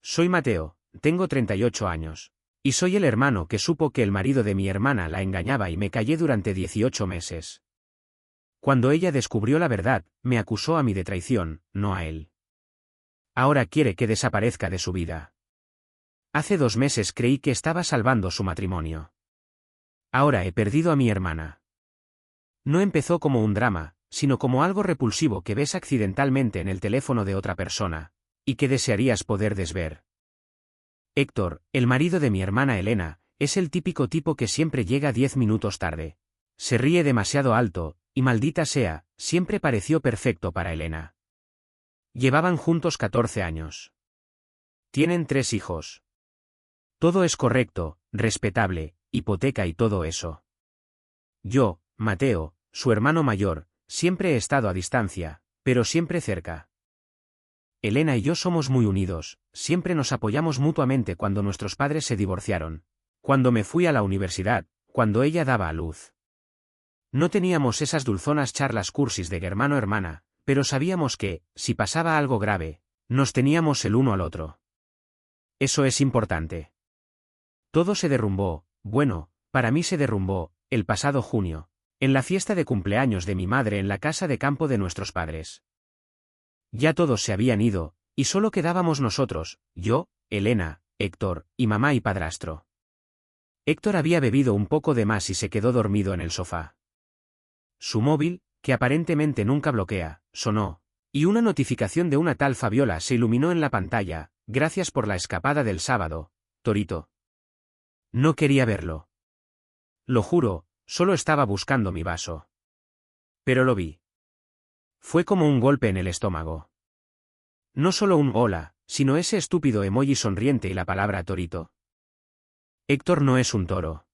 Soy Mateo, tengo 38 años. Y soy el hermano que supo que el marido de mi hermana la engañaba y me callé durante 18 meses. Cuando ella descubrió la verdad, me acusó a mí de traición, no a él. Ahora quiere que desaparezca de su vida. Hace 2 meses creí que estaba salvando su matrimonio. Ahora he perdido a mi hermana. No empezó como un drama, sino como algo repulsivo que ves accidentalmente en el teléfono de otra persona, y que desearías poder desver. Héctor, el marido de mi hermana Elena, es el típico tipo que siempre llega 10 minutos tarde. Se ríe demasiado alto, y maldita sea, siempre pareció perfecto para Elena. Llevaban juntos 14 años. Tienen 3 hijos. Todo es correcto, respetable, hipoteca y todo eso. Yo, Mateo, su hermano mayor, siempre he estado a distancia, pero siempre cerca. Elena y yo somos muy unidos, siempre nos apoyamos mutuamente cuando nuestros padres se divorciaron. Cuando me fui a la universidad, cuando ella daba a luz. No teníamos esas dulzonas charlas cursis de hermano-hermana, pero sabíamos que, si pasaba algo grave, nos teníamos el uno al otro. Eso es importante. Todo se derrumbó, bueno, para mí se derrumbó, el pasado junio, en la fiesta de cumpleaños de mi madre en la casa de campo de nuestros padres. Ya todos se habían ido, y solo quedábamos nosotros, yo, Elena, Héctor, y mamá y padrastro. Héctor había bebido un poco de más y se quedó dormido en el sofá. Su móvil, que aparentemente nunca bloquea, sonó, y una notificación de una tal Fabiola se iluminó en la pantalla. Gracias por la escapada del sábado, Torito. No quería verlo. Lo juro, solo estaba buscando mi vaso. Pero lo vi. Fue como un golpe en el estómago. No solo un hola, sino ese estúpido emoji sonriente y la palabra Torito. Héctor no es un toro.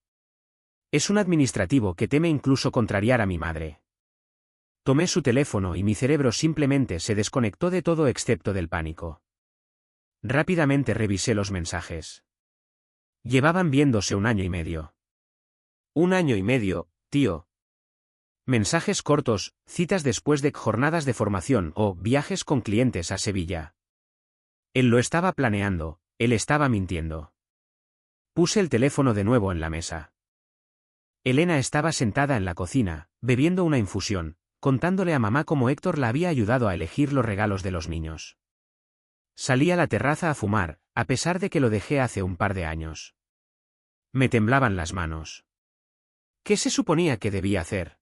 Es un administrativo que teme incluso contrariar a mi madre. Tomé su teléfono y mi cerebro simplemente se desconectó de todo excepto del pánico. Rápidamente revisé los mensajes. Llevaban viéndose 1 año y medio. 1 año y medio, tío. Mensajes cortos, citas después de jornadas de formación o viajes con clientes a Sevilla. Él lo estaba planeando, él estaba mintiendo. Puse el teléfono de nuevo en la mesa. Elena estaba sentada en la cocina, bebiendo una infusión, contándole a mamá cómo Héctor la había ayudado a elegir los regalos de los niños. Salí a la terraza a fumar, a pesar de que lo dejé hace un par de años. Me temblaban las manos. ¿Qué se suponía que debía hacer?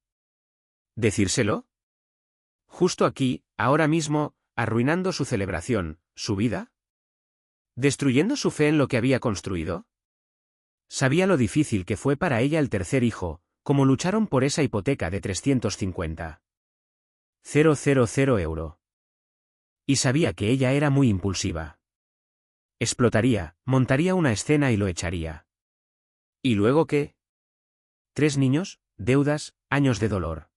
¿Decírselo? Justo aquí, ahora mismo, arruinando su celebración, su vida. ¿Destruyendo su fe en lo que había construido? Sabía lo difícil que fue para ella el tercer hijo, como lucharon por esa hipoteca de 350.000 euros. Y sabía que ella era muy impulsiva. Explotaría, montaría una escena y lo echaría. ¿Y luego qué? 3 niños, deudas, años de dolor.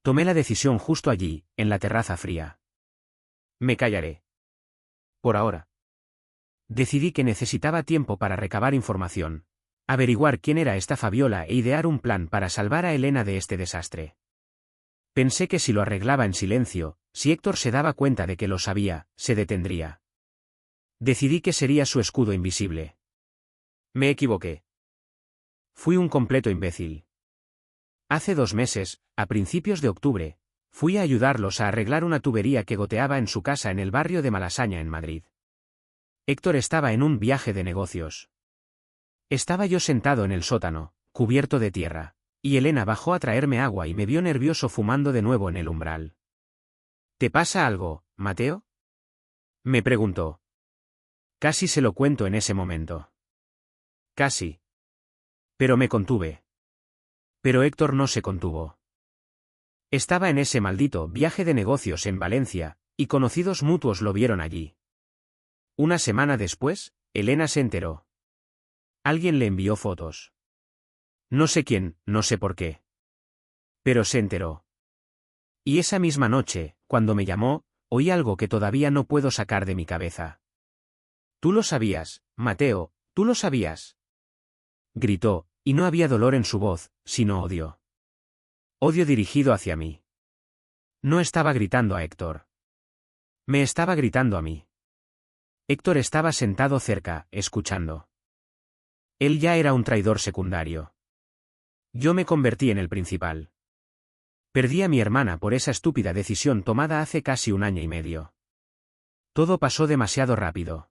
Tomé la decisión justo allí, en la terraza fría. Me callaré. Por ahora. Decidí que necesitaba tiempo para recabar información, averiguar quién era esta Fabiola e idear un plan para salvar a Elena de este desastre. Pensé que si lo arreglaba en silencio, si Héctor se daba cuenta de que lo sabía, se detendría. Decidí que sería su escudo invisible. Me equivoqué. Fui un completo imbécil. Hace 2 meses, a principios de octubre, fui a ayudarlos a arreglar una tubería que goteaba en su casa en el barrio de Malasaña en Madrid. Héctor estaba en un viaje de negocios. Estaba yo sentado en el sótano, cubierto de tierra, y Elena bajó a traerme agua y me vio nervioso fumando de nuevo en el umbral. ¿Te pasa algo, Mateo? Me preguntó. Casi se lo cuento en ese momento. Casi. Pero me contuve. Pero Héctor no se contuvo. Estaba en ese maldito viaje de negocios en Valencia, y conocidos mutuos lo vieron allí. 1 semana después, Elena se enteró. Alguien le envió fotos. No sé quién, no sé por qué. Pero se enteró. Y esa misma noche, cuando me llamó, oí algo que todavía no puedo sacar de mi cabeza. Tú lo sabías, Mateo, tú lo sabías. Gritó, y no había dolor en su voz, sino odio. Odio dirigido hacia mí. No estaba gritando a Héctor. Me estaba gritando a mí. Héctor estaba sentado cerca, escuchando. Él ya era un traidor secundario. Yo me convertí en el principal. Perdí a mi hermana por esa estúpida decisión tomada hace casi 1 año y medio. Todo pasó demasiado rápido.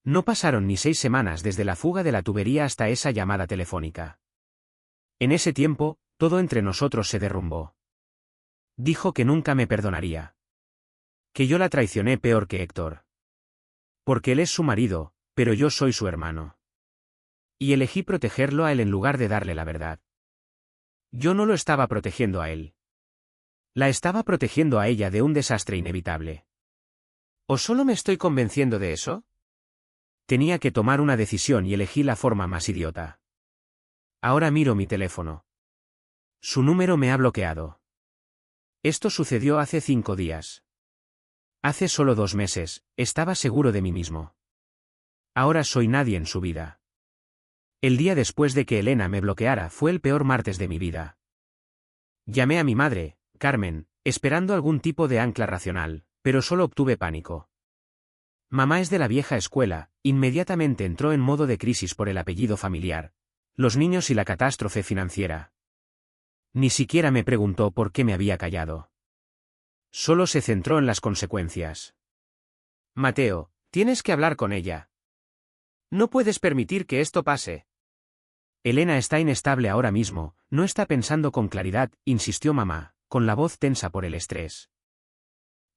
No pasaron ni 6 semanas desde la fuga de la tubería hasta esa llamada telefónica. En ese tiempo, todo entre nosotros se derrumbó. Dijo que nunca me perdonaría. Que yo la traicioné peor que Héctor. Porque él es su marido, pero yo soy su hermano. Y elegí protegerlo a él en lugar de darle la verdad. Yo no lo estaba protegiendo a él. La estaba protegiendo a ella de un desastre inevitable. ¿O solo me estoy convenciendo de eso? Tenía que tomar una decisión y elegí la forma más idiota. Ahora miro mi teléfono. Su número me ha bloqueado. Esto sucedió hace 5 días. Hace solo 2 meses, estaba seguro de mí mismo. Ahora soy nadie en su vida. El día después de que Elena me bloqueara fue el peor martes de mi vida. Llamé a mi madre, Carmen, esperando algún tipo de ancla racional, pero solo obtuve pánico. Mamá es de la vieja escuela, inmediatamente entró en modo de crisis por el apellido familiar, los niños y la catástrofe financiera. Ni siquiera me preguntó por qué me había callado. Solo se centró en las consecuencias. Mateo, tienes que hablar con ella. No puedes permitir que esto pase. Elena está inestable ahora mismo, no está pensando con claridad, insistió mamá, con la voz tensa por el estrés.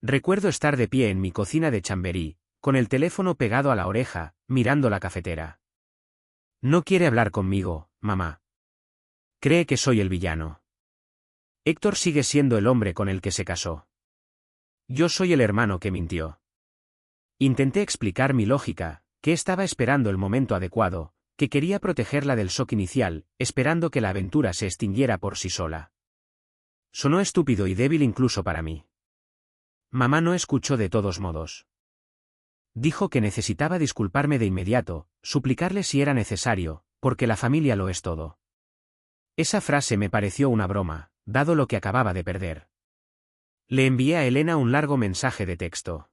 Recuerdo estar de pie en mi cocina de Chamberí, con el teléfono pegado a la oreja, mirando la cafetera. No quiere hablar conmigo, mamá. Cree que soy el villano. Héctor sigue siendo el hombre con el que se casó. Yo soy el hermano que mintió. Intenté explicar mi lógica, que estaba esperando el momento adecuado, que quería protegerla del shock inicial, esperando que la aventura se extinguiera por sí sola. Sonó estúpido y débil incluso para mí. Mamá no escuchó de todos modos. Dijo que necesitaba disculparme de inmediato, suplicarle si era necesario, porque la familia lo es todo. Esa frase me pareció una broma, dado lo que acababa de perder. Le envié a Elena un largo mensaje de texto.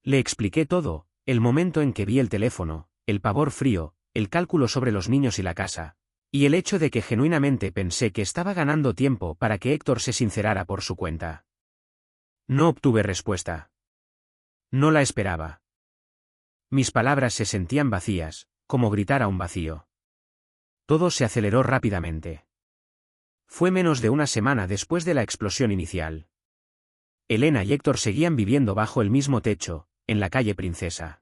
Le expliqué todo, el momento en que vi el teléfono, el pavor frío, el cálculo sobre los niños y la casa, y el hecho de que genuinamente pensé que estaba ganando tiempo para que Héctor se sincerara por su cuenta. No obtuve respuesta. No la esperaba. Mis palabras se sentían vacías, como gritar a un vacío. Todo se aceleró rápidamente. Fue menos de 1 semana después de la explosión inicial. Elena y Héctor seguían viviendo bajo el mismo techo, en la calle Princesa.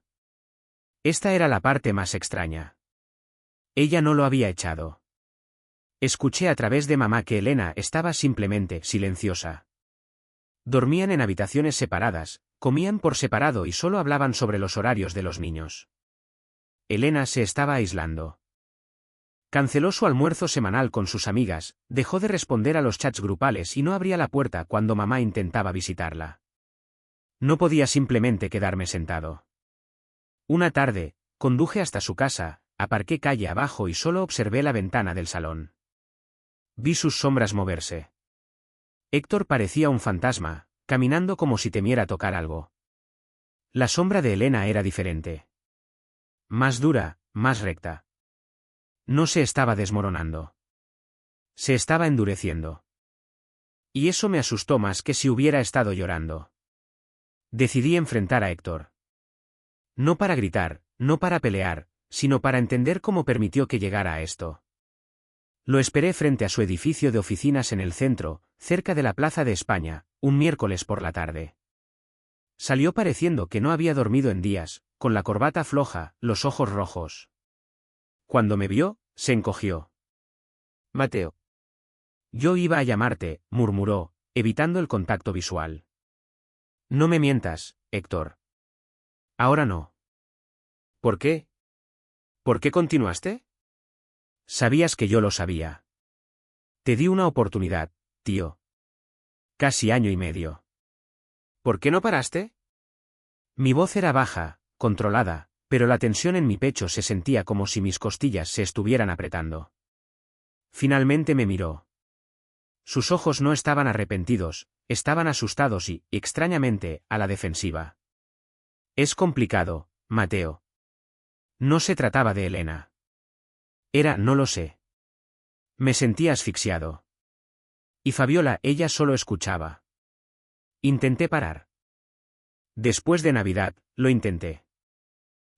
Esta era la parte más extraña. Ella no lo había echado. Escuché a través de mamá que Elena estaba simplemente silenciosa. Dormían en habitaciones separadas, comían por separado y solo hablaban sobre los horarios de los niños. Elena se estaba aislando. Canceló su almuerzo semanal con sus amigas, dejó de responder a los chats grupales y no abría la puerta cuando mamá intentaba visitarla. No podía simplemente quedarme sentado. Una tarde, conduje hasta su casa, aparqué calle abajo y solo observé la ventana del salón. Vi sus sombras moverse. Héctor parecía un fantasma, caminando como si temiera tocar algo. La sombra de Elena era diferente. Más dura, más recta. No se estaba desmoronando. Se estaba endureciendo. Y eso me asustó más que si hubiera estado llorando. Decidí enfrentar a Héctor. No para gritar, no para pelear, sino para entender cómo permitió que llegara a esto. Lo esperé frente a su edificio de oficinas en el centro, cerca de la Plaza de España, un miércoles por la tarde. Salió pareciendo que no había dormido en días, con la corbata floja, los ojos rojos. Cuando me vio, se encogió. Mateo. Yo iba a llamarte, murmuró, evitando el contacto visual. No me mientas, Héctor. Ahora no. ¿Por qué? ¿Por qué continuaste? Sabías que yo lo sabía. Te di una oportunidad, tío. Casi 1 año y medio. ¿Por qué no paraste? Mi voz era baja, controlada, pero la tensión en mi pecho se sentía como si mis costillas se estuvieran apretando. Finalmente me miró. Sus ojos no estaban arrepentidos, estaban asustados y, extrañamente, a la defensiva. Es complicado, Mateo. No se trataba de Elena. No lo sé. Me sentía asfixiado. Y Fabiola, ella solo escuchaba. Intenté parar. Después de Navidad, lo intenté.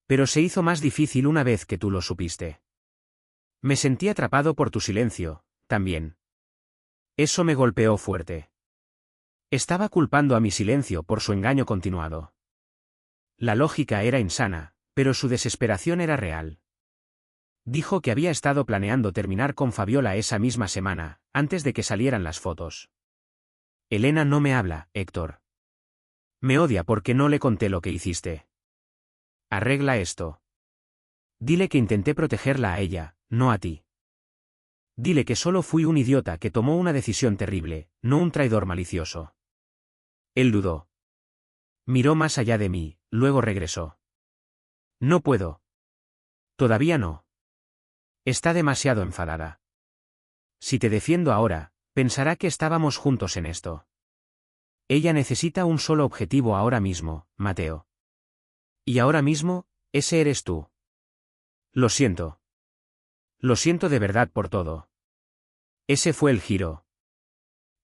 Pero se hizo más difícil una vez que tú lo supiste. Me sentí atrapado por tu silencio, también. Eso me golpeó fuerte. Estaba culpando a mi silencio por su engaño continuado. La lógica era insana, pero su desesperación era real. Dijo que había estado planeando terminar con Fabiola esa misma semana, antes de que salieran las fotos. Elena no me habla, Héctor. Me odia porque no le conté lo que hiciste. Arregla esto. Dile que intenté protegerla a ella, no a ti. Dile que solo fui un idiota que tomó una decisión terrible, no un traidor malicioso. Él dudó. Miró más allá de mí, luego regresó. No puedo. Todavía no. Está demasiado enfadada. Si te defiendo ahora, pensará que estábamos juntos en esto. Ella necesita un solo objetivo ahora mismo, Mateo. Y ahora mismo, ese eres tú. Lo siento. Lo siento de verdad por todo. Ese fue el giro.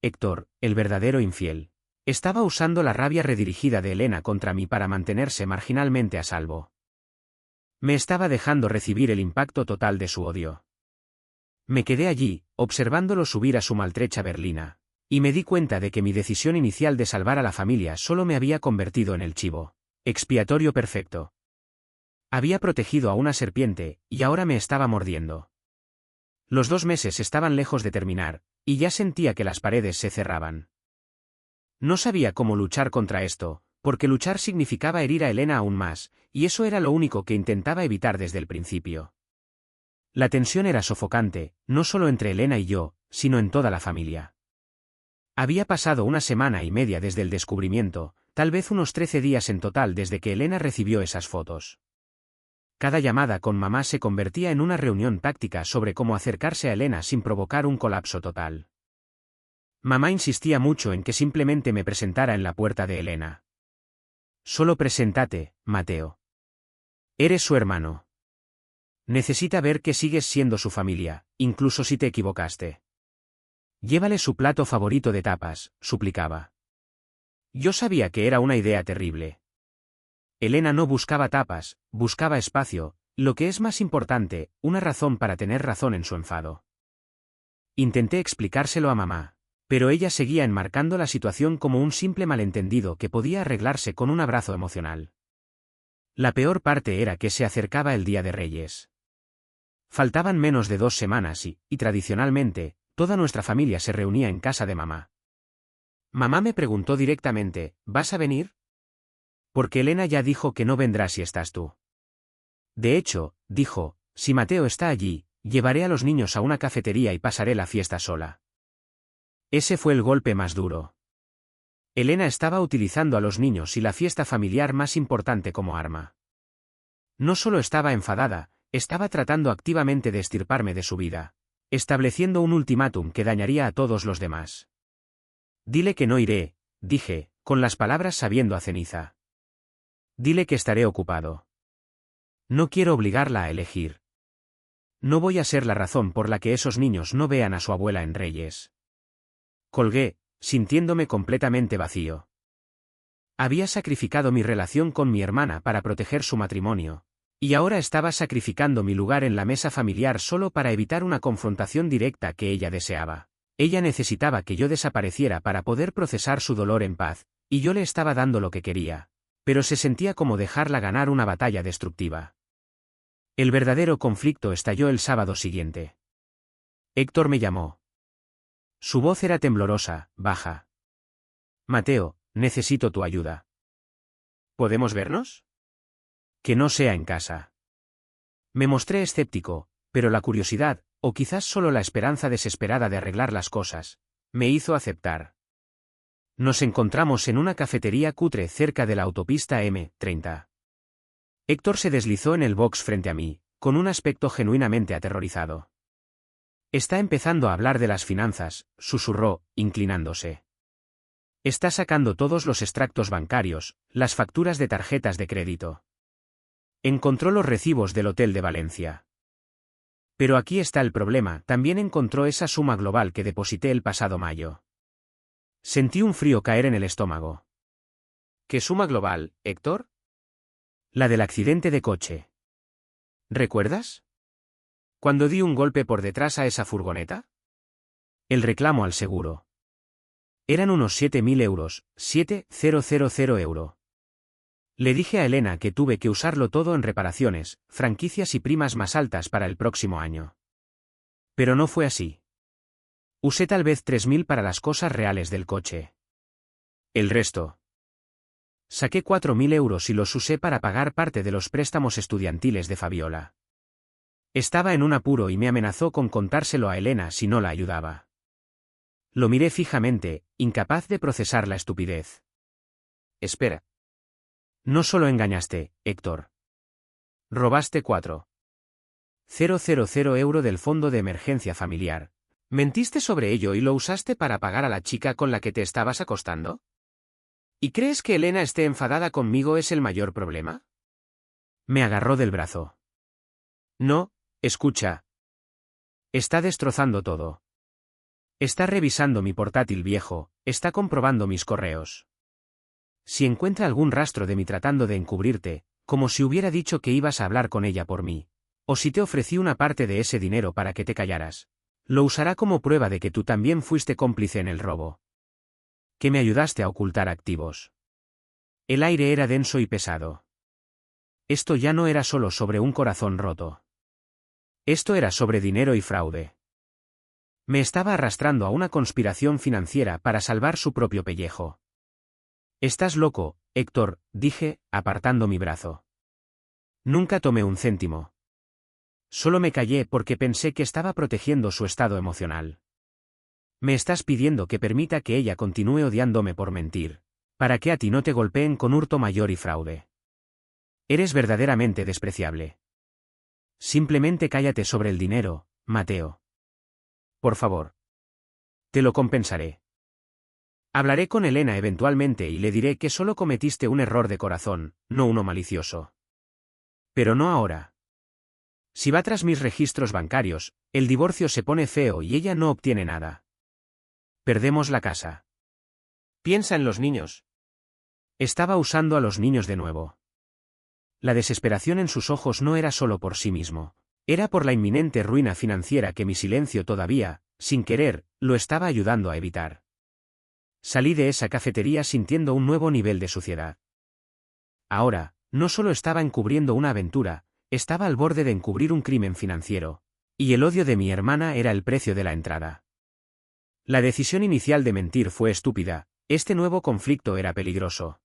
Héctor, el verdadero infiel, estaba usando la rabia redirigida de Elena contra mí para mantenerse marginalmente a salvo. Me estaba dejando recibir el impacto total de su odio. Me quedé allí, observándolo subir a su maltrecha berlina, y me di cuenta de que mi decisión inicial de salvar a la familia solo me había convertido en el chivo expiatorio perfecto. Había protegido a una serpiente, y ahora me estaba mordiendo. Los 2 meses estaban lejos de terminar, y ya sentía que las paredes se cerraban. No sabía cómo luchar contra esto, porque luchar significaba herir a Elena aún más, y eso era lo único que intentaba evitar desde el principio. La tensión era sofocante, no solo entre Elena y yo, sino en toda la familia. Había pasado 1 semana y media desde el descubrimiento, tal vez unos 13 días en total desde que Elena recibió esas fotos. Cada llamada con mamá se convertía en una reunión táctica sobre cómo acercarse a Elena sin provocar un colapso total. Mamá insistía mucho en que simplemente me presentara en la puerta de Elena. Solo preséntate, Mateo. Eres su hermano. Necesita ver que sigues siendo su familia, incluso si te equivocaste. Llévale su plato favorito de tapas, suplicaba. Yo sabía que era una idea terrible. Elena no buscaba tapas, buscaba espacio, lo que es más importante, una razón para tener razón en su enfado. Intenté explicárselo a mamá, pero ella seguía enmarcando la situación como un simple malentendido que podía arreglarse con un abrazo emocional. La peor parte era que se acercaba el Día de Reyes. Faltaban menos de 2 semanas y tradicionalmente, toda nuestra familia se reunía en casa de mamá. Mamá me preguntó directamente, ¿vas a venir? Porque Elena ya dijo que no vendrá si estás tú. De hecho, dijo, si Mateo está allí, llevaré a los niños a una cafetería y pasaré la fiesta sola. Ese fue el golpe más duro. Elena estaba utilizando a los niños y la fiesta familiar más importante como arma. No solo estaba enfadada, estaba tratando activamente de extirparme de su vida, estableciendo un ultimátum que dañaría a todos los demás. Dile que no iré, dije, con las palabras sabiendo a ceniza. Dile que estaré ocupado. No quiero obligarla a elegir. No voy a ser la razón por la que esos niños no vean a su abuela en Reyes. Colgué, sintiéndome completamente vacío. Había sacrificado mi relación con mi hermana para proteger su matrimonio, y ahora estaba sacrificando mi lugar en la mesa familiar solo para evitar una confrontación directa que ella deseaba. Ella necesitaba que yo desapareciera para poder procesar su dolor en paz, y yo le estaba dando lo que quería, pero se sentía como dejarla ganar una batalla destructiva. El verdadero conflicto estalló el sábado siguiente. Héctor me llamó. Su voz era temblorosa, baja. Mateo, necesito tu ayuda. ¿Podemos vernos? Que no sea en casa. Me mostré escéptico, pero la curiosidad, o quizás solo la esperanza desesperada de arreglar las cosas, me hizo aceptar. Nos encontramos en una cafetería cutre cerca de la autopista M30. Héctor se deslizó en el box frente a mí, con un aspecto genuinamente aterrorizado. Está empezando a hablar de las finanzas, susurró, inclinándose. Está sacando todos los extractos bancarios, las facturas de tarjetas de crédito. Encontró los recibos del hotel de Valencia. Pero aquí está el problema, también encontró esa suma global que deposité el pasado mayo. Sentí un frío caer en el estómago. ¿Qué suma global, Héctor? La del accidente de coche. ¿Recuerdas? ¿Cuando di un golpe por detrás a esa furgoneta? El reclamo al seguro. Eran unos 7.000 euros, 7.000 euros. Le dije a Elena que tuve que usarlo todo en reparaciones, franquicias y primas más altas para el próximo año. Pero no fue así. Usé tal vez 3.000 para las cosas reales del coche. El resto. Saqué 4.000 euros y los usé para pagar parte de los préstamos estudiantiles de Fabiola. Estaba en un apuro y me amenazó con contárselo a Elena si no la ayudaba. Lo miré fijamente, incapaz de procesar la estupidez. Espera. No solo engañaste, Héctor. Robaste 4.000 euros del fondo de emergencia familiar. ¿Mentiste sobre ello y lo usaste para pagar a la chica con la que te estabas acostando? ¿Y crees que Elena esté enfadada conmigo es el mayor problema? Me agarró del brazo. No, escucha. Está destrozando todo. Está revisando mi portátil viejo, está comprobando mis correos. Si encuentra algún rastro de mí tratando de encubrirte, como si hubiera dicho que ibas a hablar con ella por mí, o si te ofrecí una parte de ese dinero para que te callaras, lo usará como prueba de que tú también fuiste cómplice en el robo. Que me ayudaste a ocultar activos. El aire era denso y pesado. Esto ya no era solo sobre un corazón roto. Esto era sobre dinero y fraude. Me estaba arrastrando a una conspiración financiera para salvar su propio pellejo. Estás loco, Héctor, dije, apartando mi brazo. Nunca tomé un céntimo. Solo me callé porque pensé que estaba protegiendo su estado emocional. Me estás pidiendo que permita que ella continúe odiándome por mentir, para que a ti no te golpeen con hurto mayor y fraude. Eres verdaderamente despreciable. Simplemente cállate sobre el dinero, Mateo. Por favor. Te lo compensaré. Hablaré con Elena eventualmente y le diré que solo cometiste un error de corazón, no uno malicioso. Pero no ahora. Si va tras mis registros bancarios, el divorcio se pone feo y ella no obtiene nada. Perdemos la casa. Piensa en los niños. Estaba usando a los niños de nuevo. La desesperación en sus ojos no era solo por sí mismo, era por la inminente ruina financiera que mi silencio todavía, sin querer, lo estaba ayudando a evitar. Salí de esa cafetería sintiendo un nuevo nivel de suciedad. Ahora, no solo estaba encubriendo una aventura, estaba al borde de encubrir un crimen financiero, y el odio de mi hermana era el precio de la entrada. La decisión inicial de mentir fue estúpida, este nuevo conflicto era peligroso.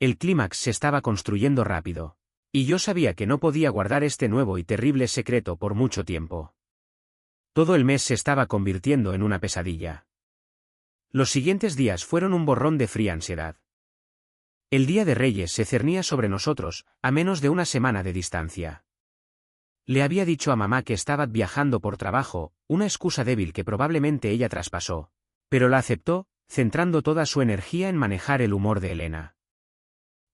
El clímax se estaba construyendo rápido, y yo sabía que no podía guardar este nuevo y terrible secreto por mucho tiempo. Todo el mes se estaba convirtiendo en una pesadilla. Los siguientes días fueron un borrón de fría ansiedad. El Día de Reyes se cernía sobre nosotros, a menos de una semana de distancia. Le había dicho a mamá que estaba viajando por trabajo, una excusa débil que probablemente ella traspasó, pero la aceptó, centrando toda su energía en manejar el humor de Elena.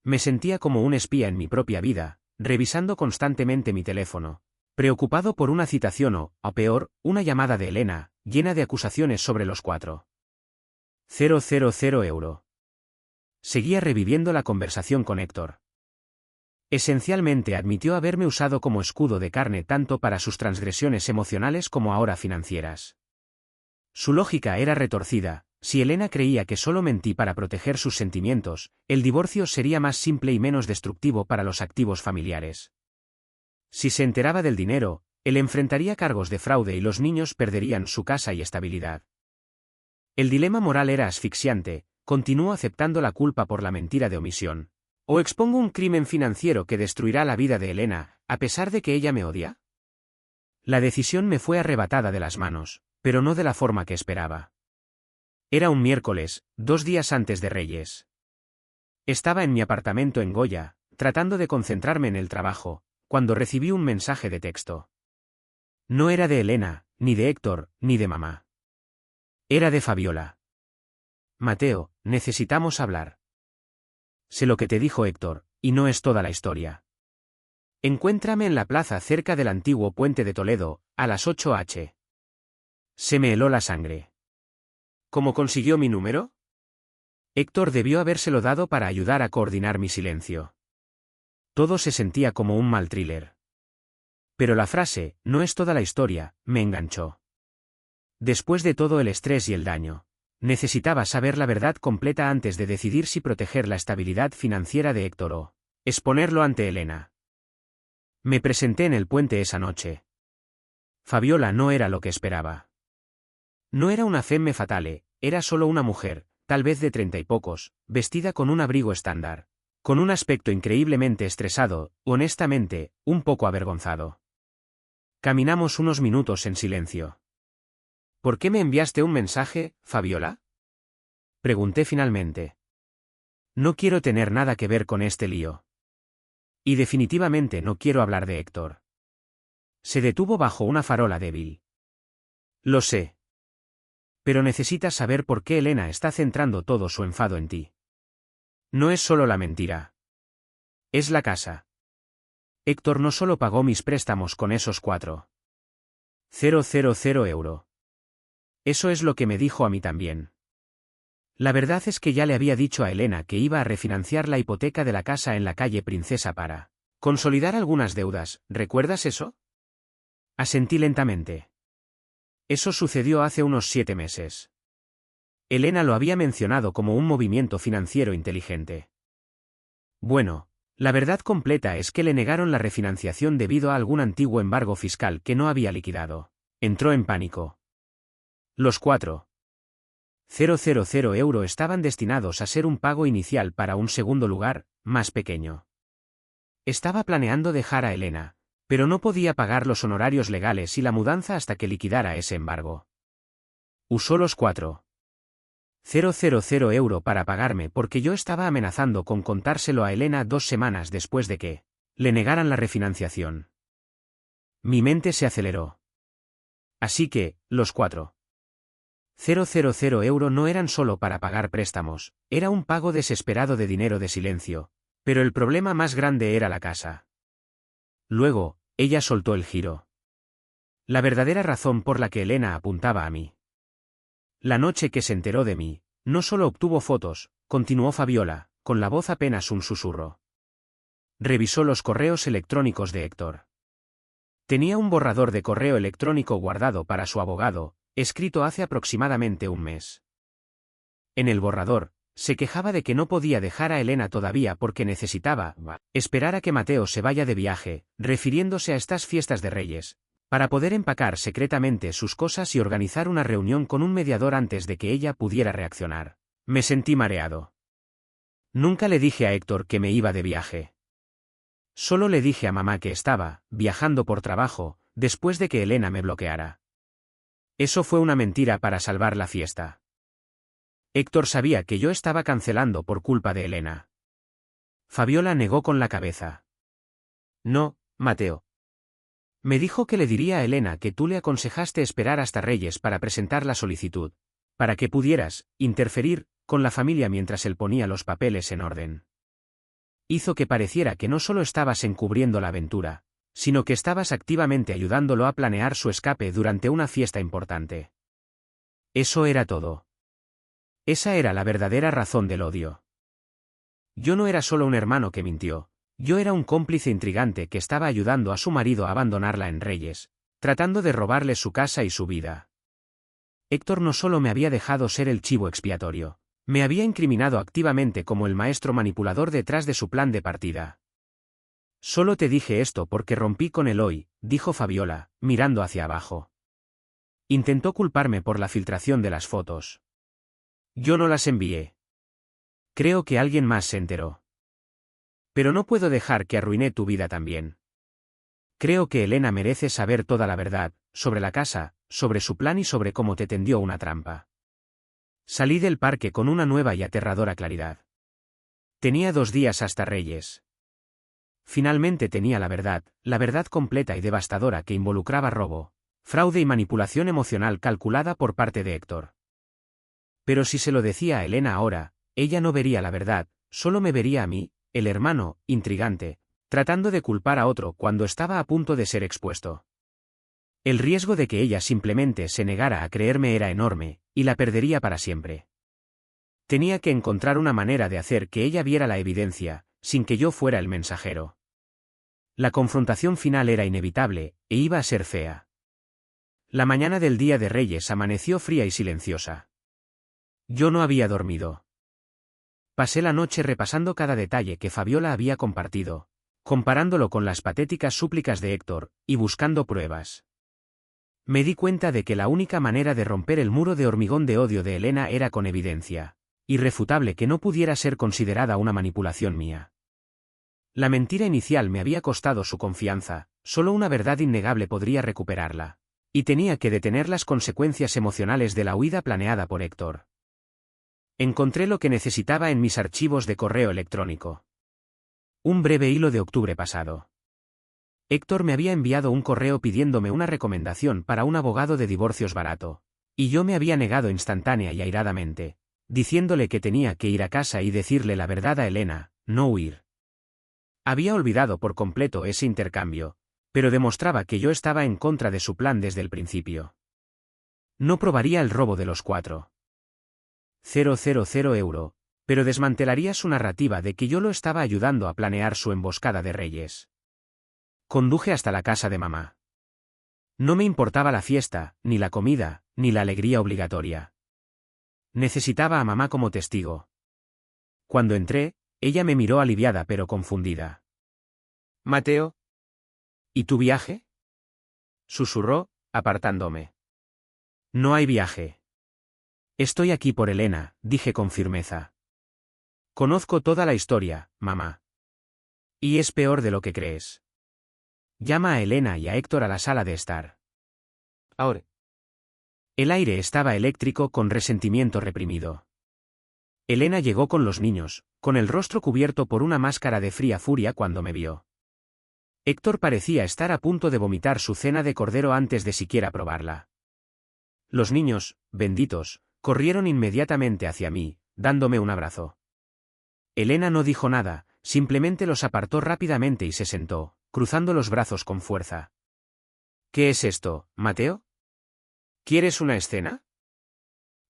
Me sentía como un espía en mi propia vida, revisando constantemente mi teléfono, preocupado por una citación o peor, una llamada de Elena, llena de acusaciones sobre los 4.000 euros. Seguía reviviendo la conversación con Héctor. Esencialmente admitió haberme usado como escudo de carne tanto para sus transgresiones emocionales como ahora financieras. Su lógica era retorcida. Si Elena creía que solo mentí para proteger sus sentimientos, el divorcio sería más simple y menos destructivo para los activos familiares. Si se enteraba del dinero, él enfrentaría cargos de fraude y los niños perderían su casa y estabilidad. El dilema moral era asfixiante. ¿Continúo aceptando la culpa por la mentira de omisión? ¿O expongo un crimen financiero que destruirá la vida de Elena, a pesar de que ella me odia? La decisión me fue arrebatada de las manos, pero no de la forma que esperaba. Era un miércoles, 2 días antes de Reyes. Estaba en mi apartamento en Goya, tratando de concentrarme en el trabajo, cuando recibí un mensaje de texto. No era de Elena, ni de Héctor, ni de mamá. Era de Fabiola. Mateo, necesitamos hablar. Sé lo que te dijo Héctor, y no es toda la historia. Encuéntrame en la plaza cerca del antiguo puente de Toledo, a las 8 h. Se me heló la sangre. ¿Cómo consiguió mi número? Héctor debió habérselo dado para ayudar a coordinar mi silencio. Todo se sentía como un mal thriller. Pero la frase, no es toda la historia, me enganchó. Después de todo el estrés y el daño, necesitaba saber la verdad completa antes de decidir si proteger la estabilidad financiera de Héctor o exponerlo ante Elena. Me presenté en el puente esa noche. Fabiola no era lo que esperaba. No era una femme fatale, era solo una mujer, tal vez de 30 y pocos, vestida con un abrigo estándar, con un aspecto increíblemente estresado, honestamente, un poco avergonzado. Caminamos unos minutos en silencio. ¿Por qué me enviaste un mensaje, Fabiola? Pregunté finalmente. No quiero tener nada que ver con este lío. Y definitivamente no quiero hablar de Héctor. Se detuvo bajo una farola débil. Lo sé. Pero necesitas saber por qué Elena está centrando todo su enfado en ti. No es solo la mentira. Es la casa. Héctor no solo pagó mis préstamos con esos 4.000 euros. Eso es lo que me dijo a mí también. La verdad es que ya le había dicho a Elena que iba a refinanciar la hipoteca de la casa en la calle Princesa para consolidar algunas deudas, ¿recuerdas eso? Asentí lentamente. Eso sucedió hace unos 7 meses. Elena lo había mencionado como un movimiento financiero inteligente. Bueno, la verdad completa es que le negaron la refinanciación debido a algún antiguo embargo fiscal que no había liquidado. Entró en pánico. Los 4.000 euros estaban destinados a ser un pago inicial para un segundo lugar, más pequeño. Estaba planeando dejar a Elena, pero no podía pagar los honorarios legales y la mudanza hasta que liquidara ese embargo. Usó los 4.000 euros para pagarme porque yo estaba amenazando con contárselo a Elena 2 semanas después de que le negaran la refinanciación. Mi mente se aceleró. Así que, los 4.000 euros no eran solo para pagar préstamos, era un pago desesperado de dinero de silencio, pero el problema más grande era la casa. Luego, ella soltó el giro. La verdadera razón por la que Elena apuntaba a mí. La noche que se enteró de mí, no solo obtuvo fotos, continuó Fabiola, con la voz apenas un susurro. Revisó los correos electrónicos de Héctor. Tenía un borrador de correo electrónico guardado para su abogado, escrito hace aproximadamente un mes. En el borrador, se quejaba de que no podía dejar a Elena todavía porque necesitaba esperar a que Mateo se vaya de viaje, refiriéndose a estas fiestas de Reyes, para poder empacar secretamente sus cosas y organizar una reunión con un mediador antes de que ella pudiera reaccionar. Me sentí mareado. Nunca le dije a Héctor que me iba de viaje. Solo le dije a mamá que estaba viajando por trabajo, después de que Elena me bloqueara. Eso fue una mentira para salvar la fiesta. Héctor sabía que yo estaba cancelando por culpa de Elena. Fabiola negó con la cabeza. No, Mateo. Me dijo que le diría a Elena que tú le aconsejaste esperar hasta Reyes para presentar la solicitud, para que pudieras interferir con la familia mientras él ponía los papeles en orden. Hizo que pareciera que no solo estabas encubriendo la aventura, sino que estabas activamente ayudándolo a planear su escape durante una fiesta importante. Eso era todo. Esa era la verdadera razón del odio. Yo no era solo un hermano que mintió, yo era un cómplice intrigante que estaba ayudando a su marido a abandonarla en Reyes, tratando de robarle su casa y su vida. Héctor no solo me había dejado ser el chivo expiatorio, me había incriminado activamente como el maestro manipulador detrás de su plan de partida. Solo te dije esto porque rompí con él hoy, dijo Fabiola, mirando hacia abajo. Intentó culparme por la filtración de las fotos. Yo no las envié. Creo que alguien más se enteró. Pero no puedo dejar que arruiné tu vida también. Creo que Elena merece saber toda la verdad, sobre la casa, sobre su plan y sobre cómo te tendió una trampa. Salí del parque con una nueva y aterradora claridad. Tenía 2 días hasta Reyes. Finalmente tenía la verdad completa y devastadora que involucraba robo, fraude y manipulación emocional calculada por parte de Héctor. Pero si se lo decía a Elena ahora, ella no vería la verdad, solo me vería a mí, el hermano, intrigante, tratando de culpar a otro cuando estaba a punto de ser expuesto. El riesgo de que ella simplemente se negara a creerme era enorme, y la perdería para siempre. Tenía que encontrar una manera de hacer que ella viera la evidencia, sin que yo fuera el mensajero. La confrontación final era inevitable, e iba a ser fea. La mañana del Día de Reyes amaneció fría y silenciosa. Yo no había dormido. Pasé la noche repasando cada detalle que Fabiola había compartido, comparándolo con las patéticas súplicas de Héctor, y buscando pruebas. Me di cuenta de que la única manera de romper el muro de hormigón de odio de Elena era con evidencia irrefutable que no pudiera ser considerada una manipulación mía. La mentira inicial me había costado su confianza, solo una verdad innegable podría recuperarla. Y tenía que detener las consecuencias emocionales de la huida planeada por Héctor. Encontré lo que necesitaba en mis archivos de correo electrónico. Un breve hilo de octubre pasado. Héctor me había enviado un correo pidiéndome una recomendación para un abogado de divorcios barato, y yo me había negado instantánea y airadamente, diciéndole que tenía que ir a casa y decirle la verdad a Elena, no huir. Había olvidado por completo ese intercambio, pero demostraba que yo estaba en contra de su plan desde el principio. No probaría el robo de los 400 euro, pero desmantelaría su narrativa de que yo lo estaba ayudando a planear su emboscada de Reyes. Conduje hasta la casa de mamá. No me importaba la fiesta, ni la comida, ni la alegría obligatoria. Necesitaba a mamá como testigo. Cuando entré, ella me miró aliviada pero confundida. Mateo. ¿Y tu viaje? Susurró, apartándome. No hay viaje. Estoy aquí por Elena, dije con firmeza. Conozco toda la historia, mamá. Y es peor de lo que crees. Llama a Elena y a Héctor a la sala de estar. Ahora. El aire estaba eléctrico con resentimiento reprimido. Elena llegó con los niños, con el rostro cubierto por una máscara de fría furia cuando me vio. Héctor parecía estar a punto de vomitar su cena de cordero antes de siquiera probarla. Los niños, benditos, corrieron inmediatamente hacia mí, dándome un abrazo. Elena no dijo nada, simplemente los apartó rápidamente y se sentó, cruzando los brazos con fuerza. ¿Qué es esto, Mateo? ¿Quieres una escena?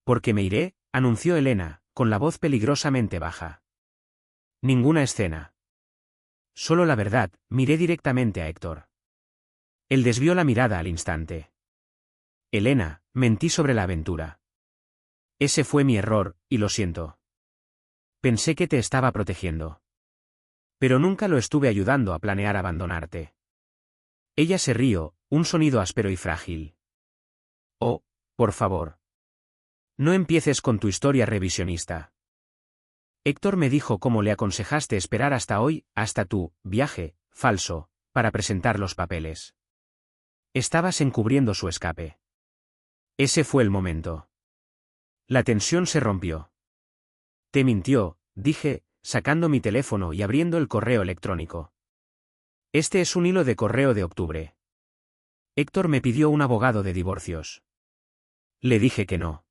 Porque me iré, anunció Elena, con la voz peligrosamente baja. Ninguna escena. Solo la verdad, miré directamente a Héctor. Él desvió la mirada al instante. Elena, mentí sobre la aventura. Ese fue mi error, y lo siento. Pensé que te estaba protegiendo. Pero nunca lo estuve ayudando a planear abandonarte. Ella se rió, un sonido áspero y frágil. Oh, por favor. No empieces con tu historia revisionista. Héctor me dijo cómo le aconsejaste esperar hasta hoy, hasta tu viaje falso, para presentar los papeles. Estabas encubriendo su escape. Ese fue el momento. La tensión se rompió. Te mintió, dije, sacando mi teléfono y abriendo el correo electrónico. Este es un hilo de correo de octubre. Héctor me pidió un abogado de divorcios. Le dije que no.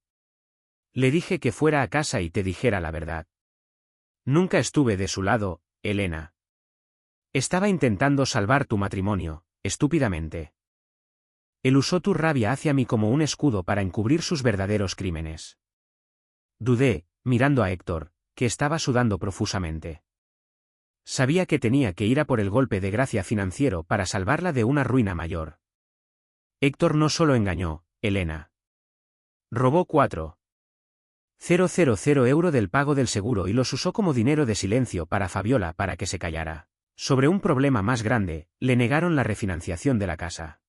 Le dije que fuera a casa y te dijera la verdad. Nunca estuve de su lado, Elena. Estaba intentando salvar tu matrimonio, estúpidamente. Él usó tu rabia hacia mí como un escudo para encubrir sus verdaderos crímenes. Dudé, mirando a Héctor, que estaba sudando profusamente. Sabía que tenía que ir a por el golpe de gracia financiero para salvarla de una ruina mayor. Héctor no solo engañó, Elena. Robó 400 euro del pago del seguro y los usó como dinero de silencio para Fabiola para que se callara. Sobre un problema más grande, le negaron la refinanciación de la casa.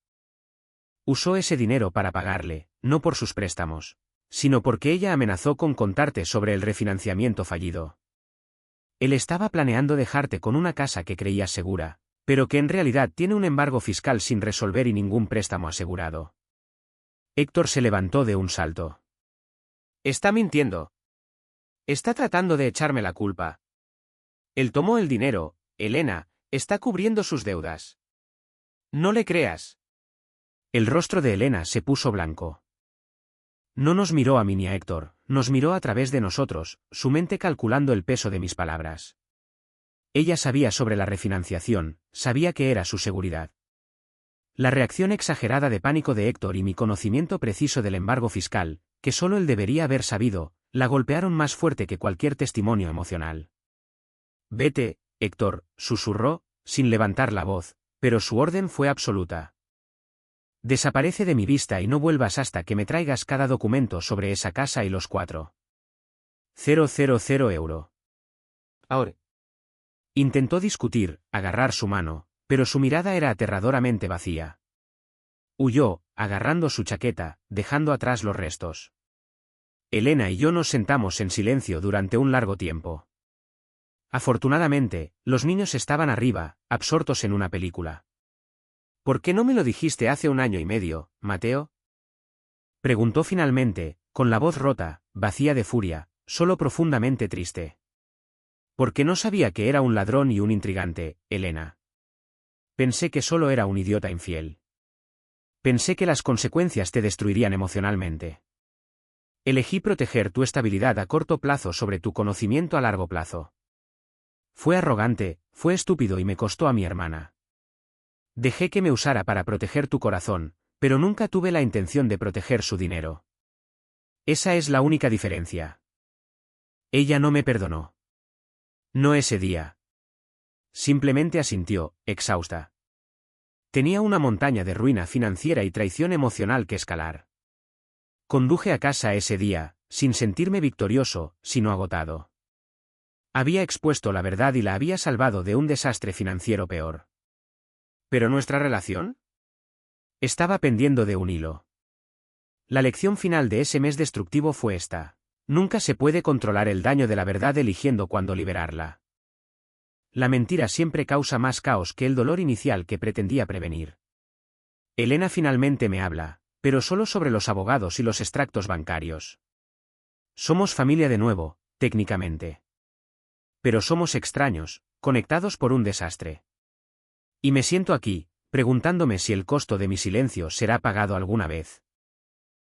Usó ese dinero para pagarle, no por sus préstamos, sino porque ella amenazó con contarte sobre el refinanciamiento fallido. Él estaba planeando dejarte con una casa que creías segura, pero que en realidad tiene un embargo fiscal sin resolver y ningún préstamo asegurado. Héctor se levantó de un salto. Está mintiendo. Está tratando de echarme la culpa. Él tomó el dinero, Elena, está cubriendo sus deudas. No le creas. El rostro de Elena se puso blanco. No nos miró a mí ni a Héctor, nos miró a través de nosotros, su mente calculando el peso de mis palabras. Ella sabía sobre la refinanciación, sabía que era su seguridad. La reacción exagerada de pánico de Héctor y mi conocimiento preciso del embargo fiscal, que solo él debería haber sabido, la golpearon más fuerte que cualquier testimonio emocional. Vete, Héctor, susurró, sin levantar la voz, pero su orden fue absoluta. Desaparece de mi vista y no vuelvas hasta que me traigas cada documento sobre esa casa y los 4.000 €. Ahora. Intentó discutir, agarrar su mano, pero su mirada era aterradoramente vacía. Huyó, agarrando su chaqueta, dejando atrás los restos. Elena y yo nos sentamos en silencio durante un largo tiempo. Afortunadamente, los niños estaban arriba, absortos en una película. ¿Por qué no me lo dijiste hace 1 año y medio, Mateo? Preguntó finalmente, con la voz rota, vacía de furia, solo profundamente triste. Porque no sabía que era un ladrón y un intrigante, Elena. Pensé que solo era un idiota infiel. Pensé que las consecuencias te destruirían emocionalmente. Elegí proteger tu estabilidad a corto plazo sobre tu conocimiento a largo plazo. Fue arrogante, fue estúpido y me costó a mi hermana. Dejé que me usara para proteger tu corazón, pero nunca tuve la intención de proteger su dinero. Esa es la única diferencia. Ella no me perdonó. No ese día. Simplemente asintió, exhausta. Tenía una montaña de ruina financiera y traición emocional que escalar. Conduje a casa ese día, sin sentirme victorioso, sino agotado. Había expuesto la verdad y la había salvado de un desastre financiero peor. ¿Pero nuestra relación? Estaba pendiendo de un hilo. La lección final de ese mes destructivo fue esta: nunca se puede controlar el daño de la verdad eligiendo cuándo liberarla. La mentira siempre causa más caos que el dolor inicial que pretendía prevenir. Elena finalmente me habla, pero solo sobre los abogados y los extractos bancarios. Somos familia de nuevo, técnicamente. Pero somos extraños, conectados por un desastre. Y me siento aquí, preguntándome si el costo de mi silencio será pagado alguna vez.